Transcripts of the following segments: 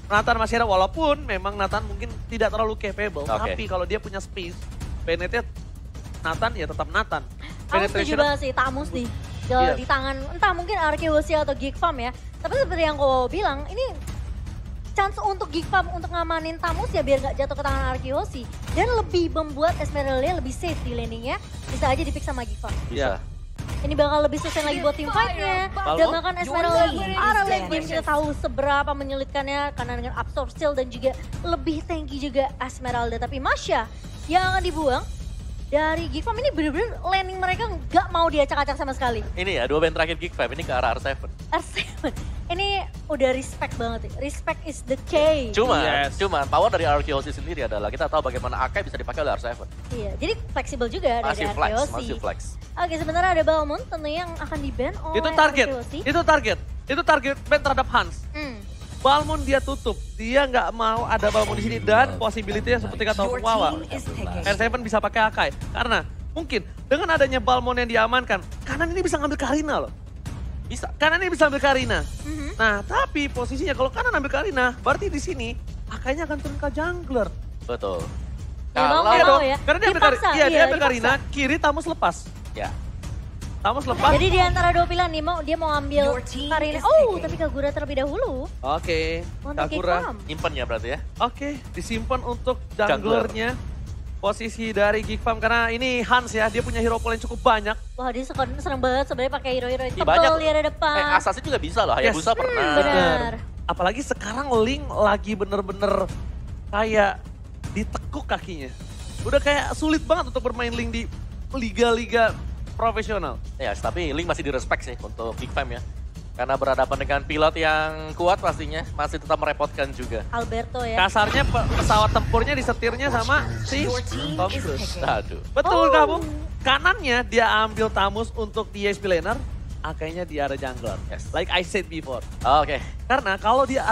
Nathan masih ada, walaupun memang Nathan mungkin tidak terlalu capable. Tapi kalau dia punya space, penetnya Nathan ya tetap Nathan. Aku setuju banget sih, Tamus nih. Di tangan, entah mungkin Arkeosi atau Geek Farm ya. Tapi seperti yang kau bilang, ini chance untuk Geek Farm untuk ngamanin Tamus ya biar gak jatuh ke tangan Arkeosi. Dan lebih membuat Esmeralda lebih safe di landingnya. Bisa aja di-pick sama Geek Farm. Bisa. Ini bakal lebih susah lagi buat tim fight-nya. Dan bahkan Esmeralda di arah lane game kita tahu seberapa menyulitkannya. Karena dengan absorb steal dan juga lebih tanky juga Esmeralda. Tapi Masya yang akan dibuang dari Geek Farm ini bener-bener landing mereka nggak mau diacak-acak sama sekali. Ini ya, 2 band terakhir Geek Farm ini ke arah R7. R7, ini udah respect banget ya. Respect is the key. Cuman power dari Arkeosi sendiri adalah kita tahu bagaimana Akai bisa dipakai oleh R7. Iya, jadi fleksibel juga dari Arkeosi. Masih flex. Oke, sebenarnya ada Balmond tentunya yang akan di-ban oleh Arkeosi. Itu target ban terhadap Hans. Balmond dia tutup, dia nggak mau ada Balmond di sini dan possibility-nya seperti kata Wawa. R7 bisa pakai Akai karena mungkin dengan adanya Balmond yang diamankan, kanan ini bisa ngambil Karina loh. Bisa, kanan ini bisa ambil Karina. Nah, tapi posisinya kalau kanan ambil Karina, berarti di sini Akainya akan turun ke jungler. Betul. Kalau ya, karena dia ambil Karina, kiri Tamus lepas. Ya. Tamus lepas. Jadi di antara dua pilihan nih, dia mau ambil Karina. Oh, tapi Kagura terlebih dahulu. Oke, Kagura. Simpen ya berarti ya? Oke, disimpan untuk junglernya. Posisi dari Geek Farm karena ini Hans ya, dia punya hero pool yang cukup banyak. Wah, dia seneng banget sebenarnya pakai hero-hero yang banyak. tebal di ada depan. Assassin juga bisa loh, Hayabusa pernah. Benar. Apalagi sekarang Link lagi bener-bener kayak ditekuk kakinya. Udah kayak sulit banget untuk bermain Link di liga-liga profesional. Ya, tapi Link masih direspek sih untuk Geek Farm ya. Karena berhadapan dengan pilot yang kuat pastinya masih tetap merepotkan juga. Alberto ya. Kasarnya pesawat tempurnya disetirnya sama si Tom Cruise. Aduh. Betul kamu. Kanannya dia ambil Tamus untuk di ESP laner. Akainya di area jungler. Yes. Like I said before. Oke. Karena kalau dia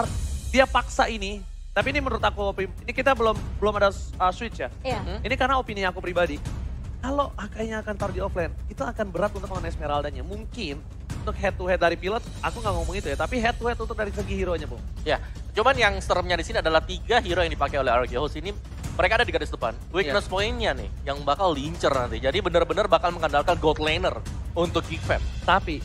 paksa ini, tapi ini menurut aku, ini kita belum ada switch ya. Iya. Ini karena opini aku pribadi. Kalau Akainya akan taruh di offlane, itu akan berat untuk lawan Esmeraldanya. Mungkin untuk head to head dari pilot, aku nggak ngomong itu ya, tapi head to head untuk dari segi hero-nya, Bung. Ya, cuman yang seremnya di sini adalah 3 hero yang dipakai oleh Arkeosi ini. Mereka ada di garis depan. Weakness point-nya nih, yang bakal lincer nanti. Jadi benar-benar bakal mengandalkan gold laner untuk Geek Farm. Tapi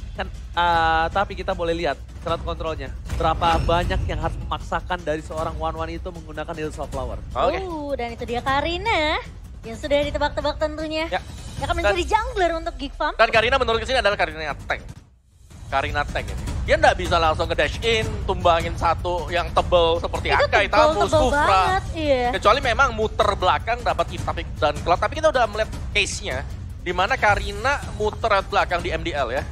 kita boleh lihat strat kontrolnya. Berapa banyak yang harus memaksakan dari seorang one-one itu menggunakan Hills of Flower. Oke. Dan itu dia Karina. Yang sudah ditebak-tebak tentunya. Ya. Yang akan menjadi jungler untuk Geek Farm. Dan Karina menurut kesini adalah Karina tank. Karina tank ini. Dia nggak bisa langsung ke dash in, tumbangin satu yang tebel seperti Akai, Tamus, Kufra. Iya. Kecuali memang muter belakang dapat Iptapik dan Cloud. Tapi kita udah melihat case-nya. Di mana Karina muter belakang di MDL ya.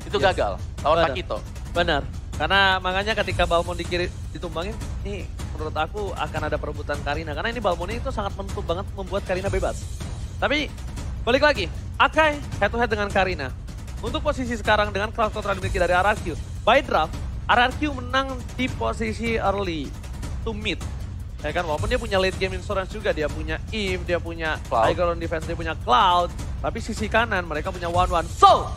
Itu gagal. Lawan Takito. Benar. Karena makanya ketika Balmond ditumbangin, ini menurut aku akan ada perebutan Karina. Karena ini Balmond itu sangat menentu banget membuat Karina bebas. Tapi balik lagi, Akai head to head dengan Karina. Untuk posisi sekarang dengan class control dimiliki dari RRQ. By draft, RRQ menang di posisi early to mid. Ya kan, walaupun dia punya late game insurance juga, dia punya Eve, dia punya Tiger on defense, dia punya Cloud. Tapi sisi kanan mereka punya one-one. So,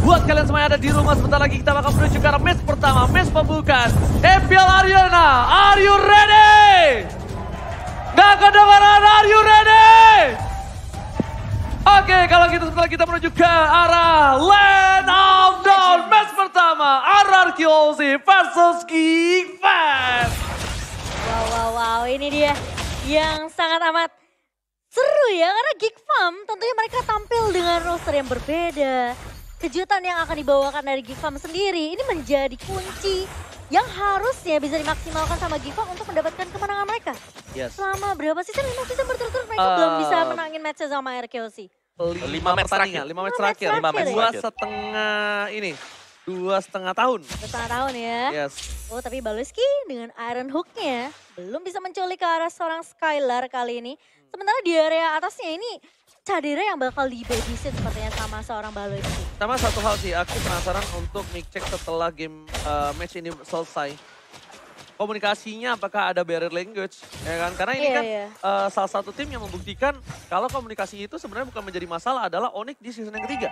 buat kalian semua yang ada di rumah, sebentar lagi kita bakal menuju ke arah match pertama, match pembukaan MPL Arena. Are you ready? Gak kedengaran, are you ready? Oke, kalau gitu setelah kita menuju ke arah Land of Dawn, match pertama RRQ versus Geek Farm. Wow, ini dia yang sangat amat seru ya, karena Geek Farm tentunya mereka tampil dengan roster yang berbeda. Kejutan yang akan dibawakan dari Geek Farm sendiri ini menjadi kunci yang harusnya bisa dimaksimalkan sama Geek Farm untuk mendapatkan kemenangan mereka. Yes. Selama berapa season? 5 season berturut-turut mereka belum bisa menangin match sama RKOC. 5 match terakhir. 5 match terakhir. 2,5 tahun. 2,5 tahun ya. Yes. Oh, tapi Baluski dengan Iron Hook-nya belum bisa menculik ke arah seorang Skylar kali ini. Sementara di area atasnya ini Cadira yang bakal di babysit sepertinya sama seorang Baluski. Sama satu hal sih, aku penasaran untuk mic check setelah game match ini selesai. komunikasinya apakah ada barrier language, ya kan? Karena ini Iya, kan iya. salah satu tim yang membuktikan kalau komunikasi itu sebenarnya bukan menjadi masalah adalah Onyx di season yang ketiga.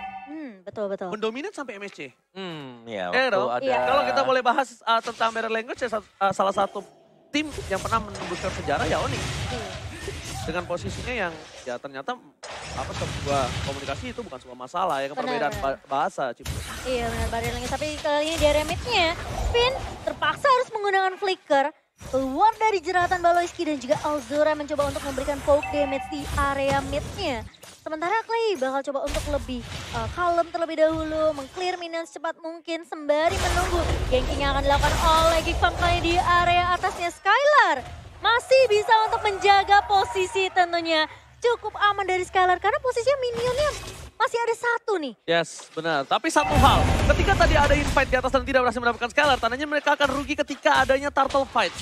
Betul. Mendominate sampai MSC. Ya, Ya waktu dong. ada... Iya. Kalau kita boleh bahas tentang barrier language, ya salah satu tim yang pernah menembuskan sejarah ya Onyx. Dengan posisinya yang ya ternyata sebuah komunikasi itu bukan sebuah masalah ya, perbedaan bahasa. Iya benar barrier language, tapi kali ini di area mid-nya, Finn terpaksa harus menggunakan flicker. Keluar dari jeratan Baloyski dan juga Alzora mencoba untuk memberikan poke damage di area mid-nya. Sementara Clay bakal coba untuk lebih kalem terlebih dahulu, meng-clear minion secepat mungkin sembari menunggu ganking yang akan dilakukan oleh Geekfam kali di area atasnya. Skylar masih bisa untuk menjaga posisi tentunya. Cukup aman dari Skylar karena posisinya minionnya masih ada satu nih. Yes, benar. Tapi satu hal, ketika tadi ada invite di atas dan tidak berhasil mendapatkan Skylar, tandanya mereka akan rugi ketika adanya turtle fight.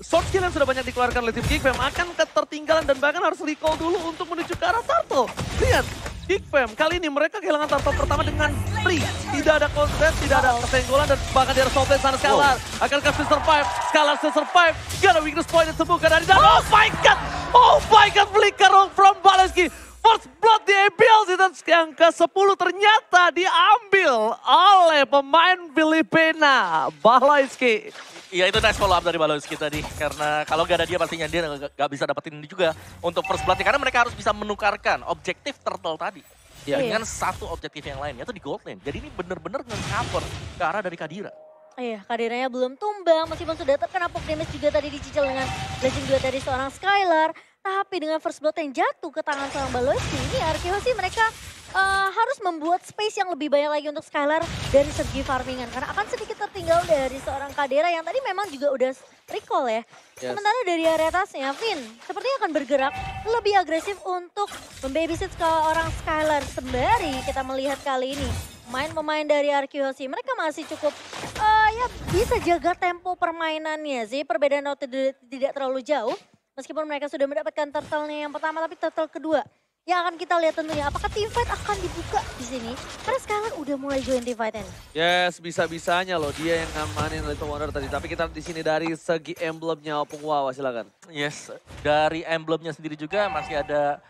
Sword skill yang sudah banyak dikeluarkan oleh tim Geekfam akan ketertinggalan dan bahkan harus recall dulu untuk menuju ke arah turtle. Lihat, Geekfam kali ini mereka kehilangan turtle pertama dengan free. Tidak ada contest, tidak ada kesenggolan dan bahkan di arah soft lane sana Skylar. Akankah still survive? Skylar still survive. Gak ada weakness point yang sembuhkan dari dalam. Oh my god! Oh my god, flicker from Baloyski. First blood di APL season yang ke-10 ternyata diambil oleh pemain Filipina, Baloyski. Iya itu nice follow up dari Baloyski tadi. Karena kalau gak ada dia pastinya dia gak bisa dapetin ini juga untuk first blood. Karena mereka harus bisa menukarkan objektif turtle tadi. Iya. Dengan satu objektif yang lain, yaitu di gold lane. Jadi ini bener-bener nge-cover ke arah dari Kadira. Iya, Kadiranya belum tumbang meskipun sudah terkena poke damage juga tadi dicicil dengan legend 2 dari seorang Skylar. Tapi dengan first blood yang jatuh ke tangan seorang Baloyski, ini Arkeho sih mereka harus membuat space yang lebih banyak lagi untuk Skylar dari segi farmingan. Karena akan sedikit tertinggal dari seorang Kadira yang tadi memang juga udah recall ya. Yes. Sementara dari area atasnya, Finn sepertinya akan bergerak lebih agresif untuk membabysit seorang Skylar. Sembari kita melihat kali ini pemain dari Arkeho sih mereka masih cukup ya bisa jaga tempo permainannya sih. Perbedaan waktu tidak terlalu jauh. Meskipun mereka sudah mendapatkan turtle-nya yang pertama, tapi turtle kedua yang akan kita lihat tentunya apakah teamfight akan dibuka di sini. Karena sekarang udah mulai join teamfight-nya. Yes, bisa-bisanya loh dia yang ngamanin Little Wonder tadi. Tapi kita di sini dari segi emblemnya Opung Wawa, silakan. Yes, dari emblemnya sendiri juga masih ada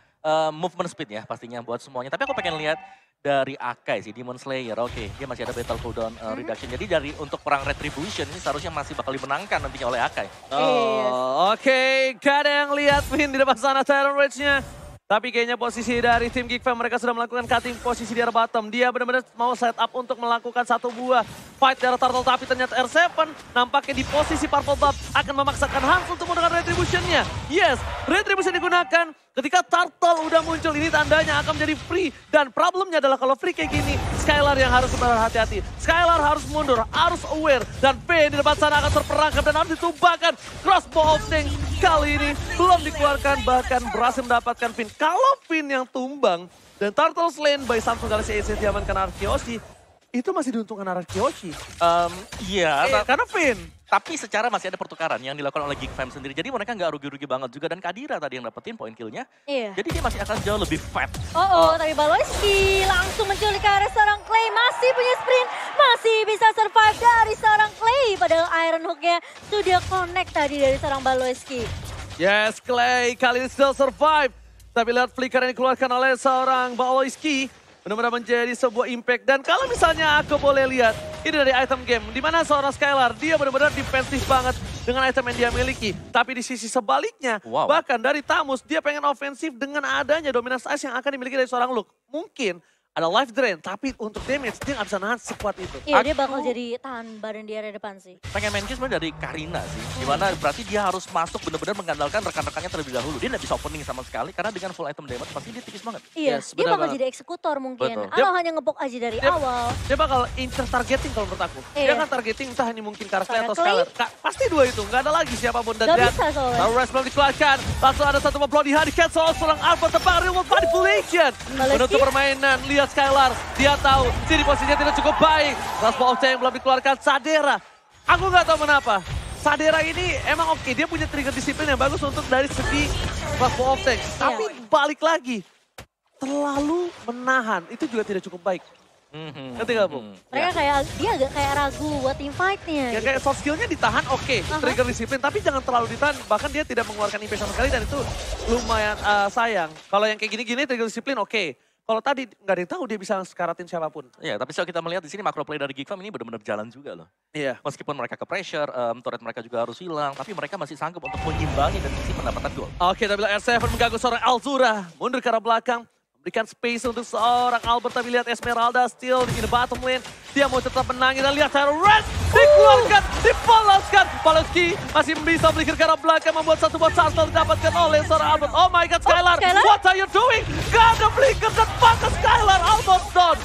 movement speed ya pastinya buat semuanya. Tapi aku pengen lihat dari Akai sih, Demon Slayer. Oke, dia masih ada battle cooldown reduction. Jadi dari untuk perang Retribution ini seharusnya masih bakal dimenangkan nantinya oleh Akai. Oh, oke. Gak ada yang lihat Win di depan sana Tyrant Rage-nya. Tapi kayaknya posisi dari tim Geekfam mereka sudah melakukan cutting posisi di arah bottom. Dia benar-benar mau set up untuk melakukan satu buah fight di arah turtle. Tapi ternyata R7 nampaknya di posisi purple buff akan memaksakan Hans untuk menggunakan retribution-nya. Yes, retribution digunakan ketika turtle udah muncul. Ini tandanya akan menjadi free. Dan problemnya adalah kalau free kayak gini, Skylar yang harus berhati-hati. Skylar harus mundur, harus aware. Dan P di depan sana akan terperangkap dan harus ditumbangkan. Crossbow of Tank kali ini belum dikeluarkan, bahkan berhasil mendapatkan pin. Kalau pin yang tumbang dan turtle slain by Samsung Galaxy AC diamankan Arkeoshi, itu masih diuntungkan Arkeoshi. Iya, Karena pin. tapi secara masih ada pertukaran yang dilakukan oleh Geekfam sendiri. Jadi mereka nggak rugi-rugi banget juga. Dan Kadira tadi yang dapetin poin kill-nya. Iya. Jadi dia masih akan jauh lebih fat. Tapi Baloyski langsung menculik ke arah seorang Clay. Masih punya sprint, masih bisa survive dari seorang Clay. Padahal Iron Hook-nya sudah connect tadi dari seorang Baloyski. Yes, Clay kali ini still survive. Tapi lihat flicker yang dikeluarkan oleh seorang Baloyski. Benar-benar menjadi sebuah impact. Dan kalau misalnya aku boleh lihat, ini dari item game. Di mana seorang Skylar, dia benar-benar defensif banget dengan item yang dia miliki. Tapi di sisi sebaliknya, bahkan dari Tamus, dia pengen ofensif dengan adanya dominance ice yang akan dimiliki dari seorang Luke. Mungkin ada life drain, tapi untuk damage dia nggak bisa nahan sekuat itu. Iya, dia bakal jadi tahan badan di area depan sih. Pengen mention sebenarnya dari Karina sih. Dimana berarti dia harus masuk benar-benar mengandalkan rekan-rekannya terlebih dahulu. Dia nggak bisa opening sama sekali karena dengan full item damage pasti dia tipis banget. Iya, Yes, dia benar bakal banget. jadi eksekutor mungkin. Betul. Atau hanya ngepok aja dari awal. Dia bakal incer targeting kalau menurut aku. Dia Iya. kan targeting entah ini mungkin karakter atau Clay. Skylar. Pasti dua itu, nggak ada lagi siapapun. Dan Gak lihat, bisa soalnya. lalu Rest belum dikeluarkan. Langsung ada satu memplot di hadikan soal seorang Alpha tebak real world manipulation. Baloyski. Menutup permainan, lihat Skylar. Dia tahu, sini posisinya tidak cukup baik. Crossbow of Tank belum dikeluarkan. Sadera, aku nggak tahu kenapa. Sadera ini emang oke, dia punya trigger disiplin yang bagus untuk dari segi Crossbow of Tank. Tapi balik lagi, terlalu menahan, itu juga tidak cukup baik. Ngerti gak, Bu? Mereka kayak, dia agak kayak ragu buat team fight-nya. Ya kayak soft skill-nya ditahan oke, trigger disiplin, tapi jangan terlalu ditahan. Bahkan dia tidak mengeluarkan impact sama sekali dan itu lumayan sayang. Kalau yang kayak gini-gini trigger disiplin oke. Kalau tadi nggak ada yang tahu dia bisa sekaratin siapapun. Iya, tapi kalau kita melihat di sini macro play dari Geek Farm ini benar-benar jalan juga loh. Iya. Meskipun mereka ke pressure, turret mereka juga harus hilang, tapi mereka masih sanggup untuk mengimbangi dan sisi pendapatan gol. Oke, tapi R7 mengganggu seorang Alzura. Mundur ke arah belakang. Memberikan space untuk seorang Albert. Tapi lihat Esmeralda still di bottom lane. Dia mau tetap menangin dan lihat Red dikeluarkan, dipoloskan. Paloski masih bisa melingkar ke arah belakang. Membuat satu buat Sartel didapatkan oleh seorang Albert. Oh my god, Skylar, what are you doing? Gak ada melingkar dan pakai Skylar, almost done.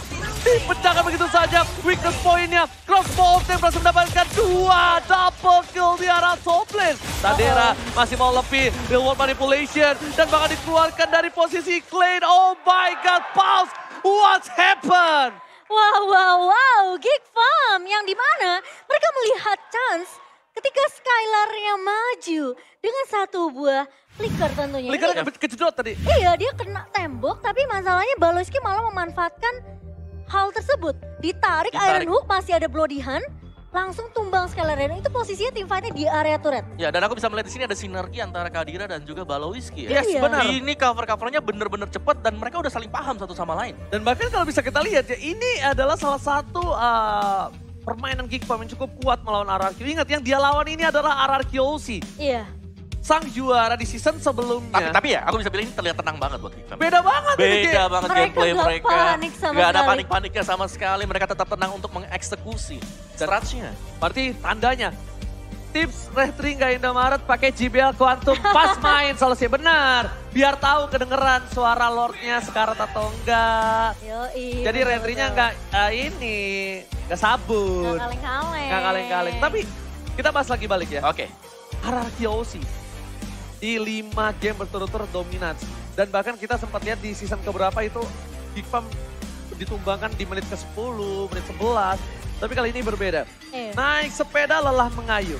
Dipecahkan begitu saja, weakness point-nya. Crossbow of them berhasil mendapatkan 2 double kill di arah top lane. Tadera masih mau lebih, real world manipulation. Dan bahkan dikeluarkan dari posisi Klane. Oh my god, Pulse, what happened? Wow, Geek Farm yang dimana mereka melihat chance ketika Skylar-nya maju dengan satu buah flicker tentunya. Flickernya kejedot tadi. Iya, dia kena tembok tapi masalahnya Baloski malah memanfaatkan hal tersebut. Ditarik. Iron Hook, masih ada Bloody Hand, langsung tumbang Skylar-nya. Itu posisinya tim fight-nya di area turret. Ya, dan aku bisa melihat di sini ada sinergi antara Kadira dan juga Balowiski ya. Yes, benar. Ini cover-covernya bener-bener cepat dan mereka udah saling paham satu sama lain. Dan bahkan kalau bisa kita lihat ya, ini adalah salah satu permainan Geek Farm yang cukup kuat melawan RRQ. Ingat yang dia lawan ini adalah RRQ OC. Iya. Sang juara di season sebelumnya. Tapi ya, aku bisa bilang ini terlihat tenang banget buat Geek Farm. Beda banget ini. Beda banget gameplay mereka. Panik sama Gak ada sekali. panik-paniknya sama sekali. Mereka tetap tenang untuk mengeksekusi stratnya. Berarti tandanya tips Retri nggak Indomaret pakai JBL Quantum pas main selesai benar. Biar tahu kedengeran suara Lordnya sekarat atau enggak. Yoi. Jadi Retrinya nggak nggak sabun. Nggak kaleng-kaleng. Nggak kaleng-kaleng. Tapi kita bahas lagi balik ya. Oke. RRQ OC di 5 game berturut-turut dominasi. Dan bahkan kita sempat lihat di season keberapa itu Geek Farm ditumbangkan di menit ke-10, menit 11. Tapi kali ini berbeda. Naik sepeda lelah mengayuh.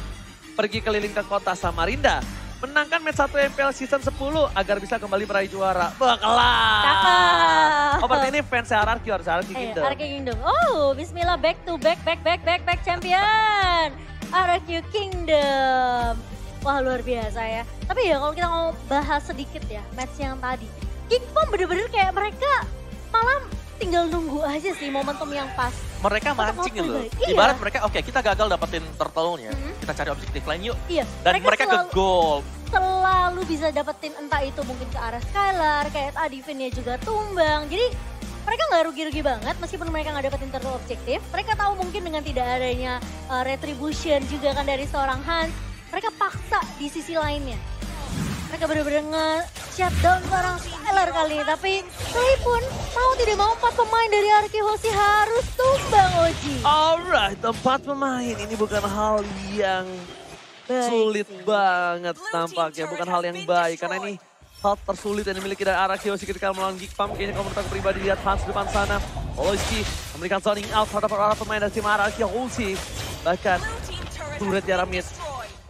Pergi keliling ke kota Samarinda. Menangkan match 1 MPL season 10 agar bisa kembali meraih juara. Bakalan. Cakep. Oh berarti ini fans RRQ, harus RRQ Kingdom. RRQ Kingdom. Oh, bismillah, back to back champion. RRQ Kingdom. Wah, luar biasa ya. Tapi ya kalau kita mau bahas sedikit ya match yang tadi. Geek Farm bener-bener kayak mereka malah tinggal nunggu aja sih momentum yang pas. Mereka mancing loh. Iya. Ibarat mereka oke, kita gagal dapetin turtle-nya. Kita cari objektif lain yuk. Iya. Dan mereka ke goal. Selalu bisa dapetin entah itu mungkin ke arah Skylar, kayak tadi Vinnya juga tumbang. Jadi mereka nggak rugi-rugi banget meskipun mereka nggak dapetin turtle objektif. Mereka tahu mungkin dengan tidak adanya retribution juga kan dari seorang Hans. Mereka paksa di sisi lainnya. Mereka benar-benar nge-shutdown seorang Skylar kali ini. Tapi Clay pun mau tidak mau 4 pemain dari RRQ Hoshi harus tumbang, Oji. Alright, 4 pemain ini bukan hal yang sulit banget tampaknya. Bukan hal yang baik karena ini hal tersulit yang dimiliki dari RRQ Hoshi ketika melawan Geek Farm. Kayaknya kalau menurut aku pribadi lihat Hans depan sana. Oloyski memberikan zoning out terhadap para pemain dari tim RRQ Hoshi. Bahkan turret jarak mid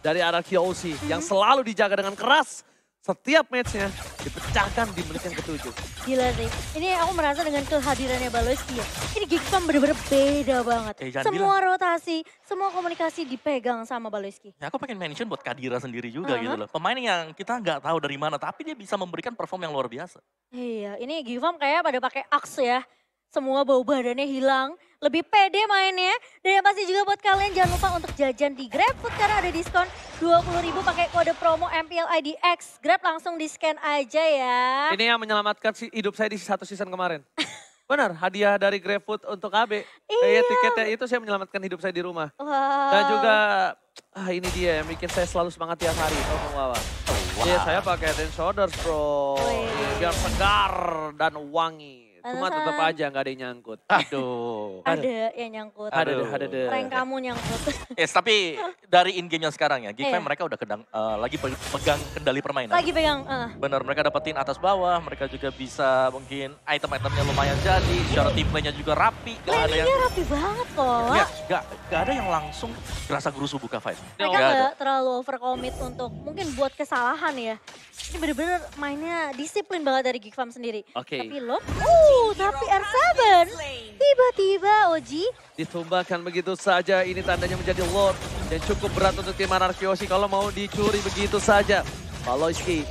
dari RRQ Hoshi yang selalu dijaga dengan keras. Setiap matchnya dipecahkan di menit yang ke-7. Gila sih. Ini aku merasa dengan kehadirannya Baloski ya. Ini Geek Farm bener-bener beda banget. Semua rotasi, semua komunikasi dipegang sama Baloski. Ya, aku pengen mention buat Kadira sendiri juga gitu loh. Pemain yang kita nggak tahu dari mana, tapi dia bisa memberikan perform yang luar biasa. Iya, ini Geek Farm kayak pada pakai axe ya. Semua bau badannya hilang, lebih pede mainnya. Dan yang pasti juga buat kalian jangan lupa untuk jajan di GrabFood karena ada diskon 20.000 pakai kode promo MPLIDX. Grab langsung di scan aja ya. Ini yang menyelamatkan hidup saya di satu season kemarin. Benar, hadiah dari GrabFood untuk AB. Iya. Tiketnya itu saya menyelamatkan hidup saya di rumah. Wow. Dan juga, ini dia yang bikin saya selalu semangat tiap hari. Oh, Bang Wawa. Iya, saya pakai Head & Shoulders, bro. Biar segar dan wangi. Cuma tetap aja nggak ada yang nyangkut. Aduh. Ada yang nyangkut. Ada. Rank kamu nyangkut. Yes, tapi dari in-game-nya sekarang ya, Geek Farm mereka udah lagi pegang kendali permainan. Lagi pegang. Bener, mereka dapetin atas bawah, mereka juga bisa mungkin item-itemnya lumayan jadi, secara team play-nya juga rapi. Play-nya rapi banget kok. Ya, gak ada yang langsung gerasa gerusu buka fight. Mereka gak terlalu overcommit untuk mungkin buat kesalahan ya. Ini bener-bener mainnya disiplin banget dari Geek Farm sendiri. Oke. Tapi tapi R7 tiba-tiba Oji. Ditumbangkan begitu saja, ini tandanya menjadi Lord. Dan cukup berat untuk tim Anarkyoshi kalau mau dicuri begitu saja. Valoisky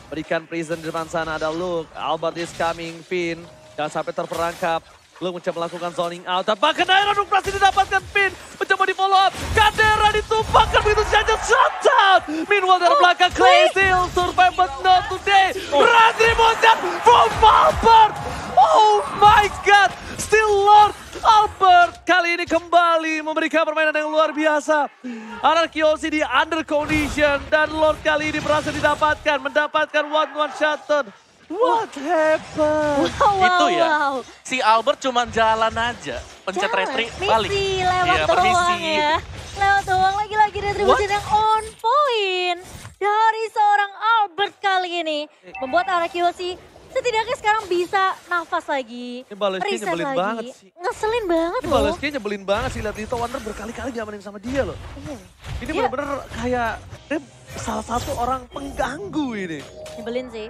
berikan prison di depan sana, ada Luke. Albert is coming, Finn. Jangan sampai terperangkap. Luke mencoba melakukan zoning out. Bahkan Iron Hook berhasil didapatkan, Finn. Mencoba di follow up. Kadera ditumpahkan begitu saja, shutdown. Meanwhile dari belakang Clay still survive but not today. Retribution from Albert. Oh my god, still Lord Albert kali ini kembali memberikan permainan yang luar biasa. Anarkyoshi di under condition dan Lord kali ini berhasil mendapatkan one shutdown. What happened? Itu ya, si Albert cuma jalan aja, pencet retri balik. Misi lewat Iya, doang permisi. ya. Lewat doang, lagi-lagi retribusi yang on point. Dari seorang Albert kali ini. Membuat Anarkyoshi setidaknya sekarang bisa nafas lagi. Ini Valoisky reset nyebelin lagi. banget sih. Ngeselin banget Ini loh. Valoisky nyebelin banget sih, lihat Lito Wonder berkali-kali diamanin sama dia loh. Iya. Ini Dia- bener-bener kayak dia salah satu orang pengganggu ini. Nyebelin sih.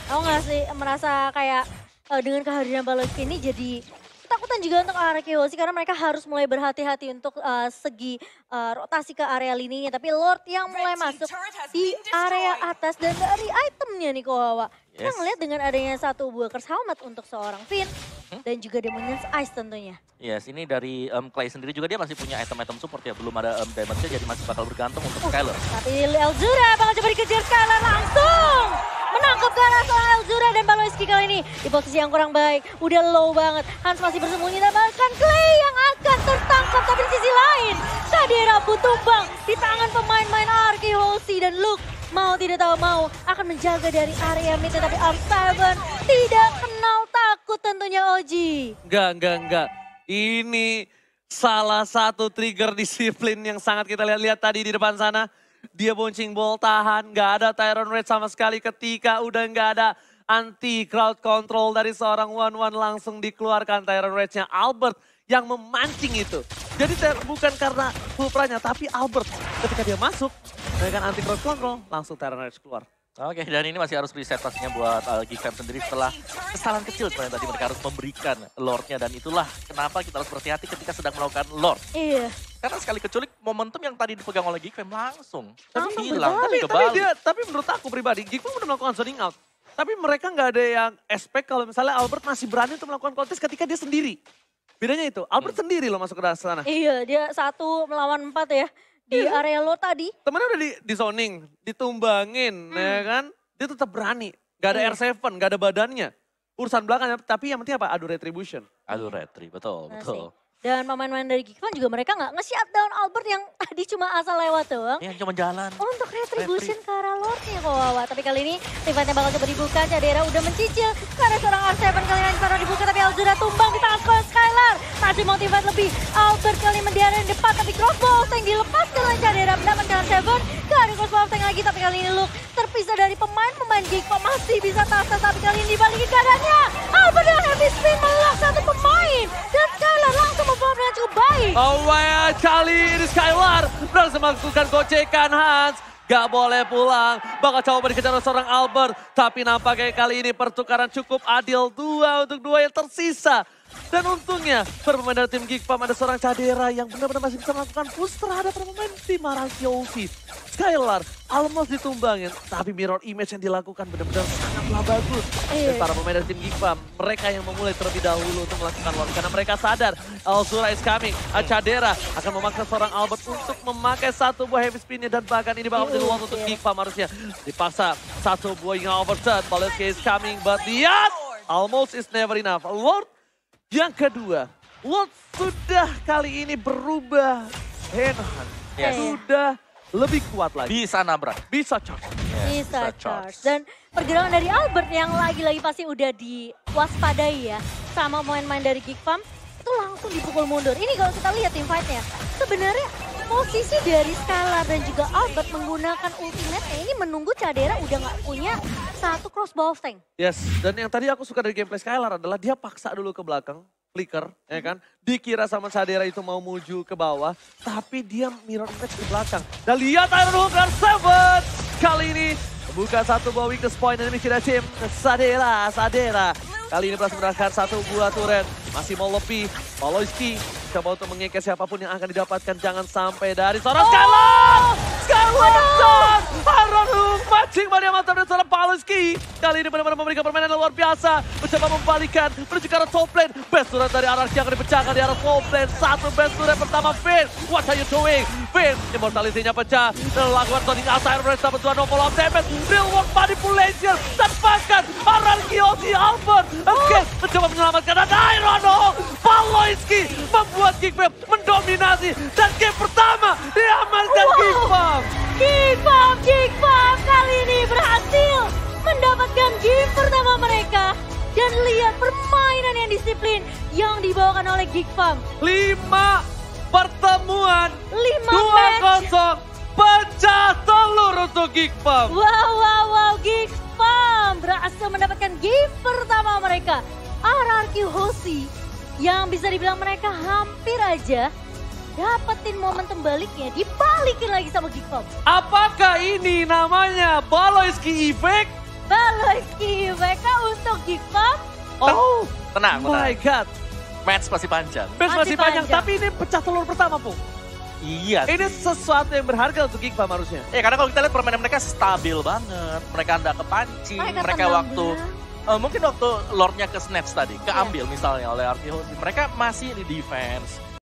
Aku nggak sih merasa kayak dengan kehadiran Valoisky ini jadi ketakutan juga untuk Anarkyoshi karena mereka harus mulai berhati-hati untuk segi rotasi ke area lininya. Tapi Lord yang mulai masuk di area atas dan dari itemnya nih Kowawa. Kita Yes. ngeliat dengan adanya satu buah curse helmet untuk seorang Finn dan juga Demon's Ice tentunya. Yes, ini dari Clay sendiri juga dia masih punya item-item support ya. Belum ada damage-nya jadi masih bakal bergantung untuk Skylar. Tapi Elzura bakal coba dikejar Skylar langsung. Menangkap ke arah seorang Elzura dan Valoisky kali ini di posisi yang kurang baik. Udah low banget. Hans masih bersembunyi dan bahkan Clay yang akan tertangkap. Tapi di sisi lain, Kadera pun tumbang di tangan pemain-main Anarkyoshi dan Luke. Mau tidak tahu mau akan menjaga dari area mid. Tapi R7 tidak kenal takut tentunya Oji. Enggak. Ini salah satu trigger disiplin yang sangat kita lihat tadi di depan sana. Dia bouncing ball tahan, nggak ada Tyrant Rage sama sekali ketika udah nggak ada anti crowd control dari seorang One langsung dikeluarkan Tyrant Rage-nya Albert yang memancing itu. Jadi bukan karena full pranya, tapi Albert ketika dia masuk dengan anti crowd control langsung Tyrant Rage keluar. Oke, dan ini masih harus reset pastinya buat Geek Farm sendiri setelah kesalahan kecil sebenarnya tadi mereka harus memberikan Lord-nya. Dan itulah kenapa kita harus berhati-hati ketika sedang melakukan Lord. Iya. Karena sekali keculik momentum yang tadi dipegang oleh Geek Farm langsung Langsung hilang, berbalik. kebalik. Tapi menurut aku pribadi, Geek Farm udah melakukan zoning out. Tapi mereka nggak ada yang expect kalau misalnya Albert masih berani untuk melakukan kontes ketika dia sendiri. Bedanya itu, Albert sendiri loh masuk ke sana. Iya, dia 1 melawan 4 ya. Di area lo tadi. Temennya udah di zoning, ditumbangin, ya kan? Dia tetap berani. Gak ada Iya. R7, gak ada badannya. Urusan belakangnya, tapi yang penting apa? Adu retribution. Aduh, retri, betul, Nah, betul. Dan pemain-pemain dari Geek Farm juga mereka nggak nge-shutdown Albert yang tadi cuma asal lewat doang. Yang cuma jalan. Untuk retribution ke arah Lordnya kok Wawa. Tapi kali ini sifatnya bakal coba dibuka. Cadera udah mencicil. Karena seorang R7 kali ini sana dibuka. Tapi Elzura tumbang di tangan Skylar. Masih motivate lebih. Albert kali ini mendiarin depan. Tapi crossbow yang dilepaskan oleh Cadera. Mendapatkan R7. Ke arah crossbow yang lagi. Tapi kali ini Luke terpisah dari pemain Geek Farm. Masih bisa tas-tas. Tapi kali ini dibalikin keadaannya. Albert dengan heavy spin melak satu pemain. Dan Skylar langsung membawa dengan cukup baik. Oh my, kali ini Skylar berhasil melakukan gocekan Hans. Gak boleh pulang, bakal coba dikejar oleh seorang Albert. Tapi nampaknya kali ini pertukaran cukup adil, 2 untuk 2 yang tersisa. Dan untungnya berpemain dari tim Geek Farm ada seorang Cadera yang benar-benar masih bisa melakukan push terhadap pemain tim Anarkyoshi. Skylar almost ditumbangin, tapi mirror image yang dilakukan benar-benar sangatlah bagus. Dan para pemain dari tim Geek Farm, mereka yang memulai terlebih dahulu untuk melakukan launch. Karena mereka sadar Elzura is coming, Cadera akan memaksa seorang Albert untuk memakai satu buah heavy spinnya. Dan bahkan ini bakal menjadi launch untuk Geek Farm harusnya. Dipaksa satu buah yang overshot, Valoisky is coming, but yes, almost is never enough. Lord yang kedua, Lord sudah kali ini berubah handhand. Yes. Sudah lebih kuat lagi. Bisa nabrak. Bisa charge. Yes, Bisa charge. Dan pergerakan dari Albert yang lagi-lagi pasti udah diwaspadai ya. Sama pemain-pemain dari Geek Farm. Itu langsung dipukul mundur. Ini kalau kita lihat tim fight-nya. Sebenarnya posisi dari Skylar dan juga Albert menggunakan ultimate ini menunggu Cadera udah nggak punya satu crossbow tank. Yes, dan yang tadi aku suka dari gameplay Skylar adalah dia paksa dulu ke belakang. Flicker, ya kan? Dikira sama Cadera itu mau muju ke bawah. Tapi dia mirror image di belakang. Dan lihat Iron Hook dan Seven. Kali ini membuka satu buah weakness point enemy kira tim Sadera. Kali ini berhasil mendapatkan satu buah turret. Masih mau lebih. Poloiski coba untuk mengekes siapapun yang akan didapatkan. Jangan sampai dari seorang Skylord! Skylord! Aron mancing Maria mantap dari seorang Poloiski. Kali ini benar-benar memberikan permainan yang luar biasa. Mencoba membalikan menuju ke arah top lane. Best turret dari Araki yang akan dipecahkan di arah top lane. Satu best turret pertama Finn. What are you doing? Finn, immortality-nya pecah. Lakukan Sonic Asire Race dapat 2 no follow-up damage. Real world manipulation. Dan bahkan Araki Ozzy Albert. Oke, mencoba menyelamatkan dan Irono. Poloiski membuat Geekfam mendominasi. Dan game pertama diamankan Geekfam. Geekfam kali ini berhasil mendapatkan game pertama mereka. Dan lihat permainan yang disiplin yang dibawakan oleh Geekfam. 5 pertemuan, 5 match. 2-0, pecah telur untuk Geekfam. Wow, Geekfam berhasil mendapatkan game pertama mereka. RRQ Hoshi yang bisa dibilang mereka hampir aja dapetin momentum baliknya, dibalikin lagi sama Geekfam. Apakah ini namanya Poloiski Effect? Poloiski Effect untuk Geekfam. Oh, Tenang. my God. Match masih panjang. Match masih panjang, panjang. tapi ini pecah telur pertama, Pung. Iya Ini sih. sesuatu yang berharga untuk Geekfam harusnya. Karena kalau kita lihat permainan mereka stabil banget. Mereka nggak kepancing. Mereka tenang waktu banget. mungkin waktu Lordnya ke snatch tadi, keambil misalnya oleh Arki Hoshi. Mereka masih di defense.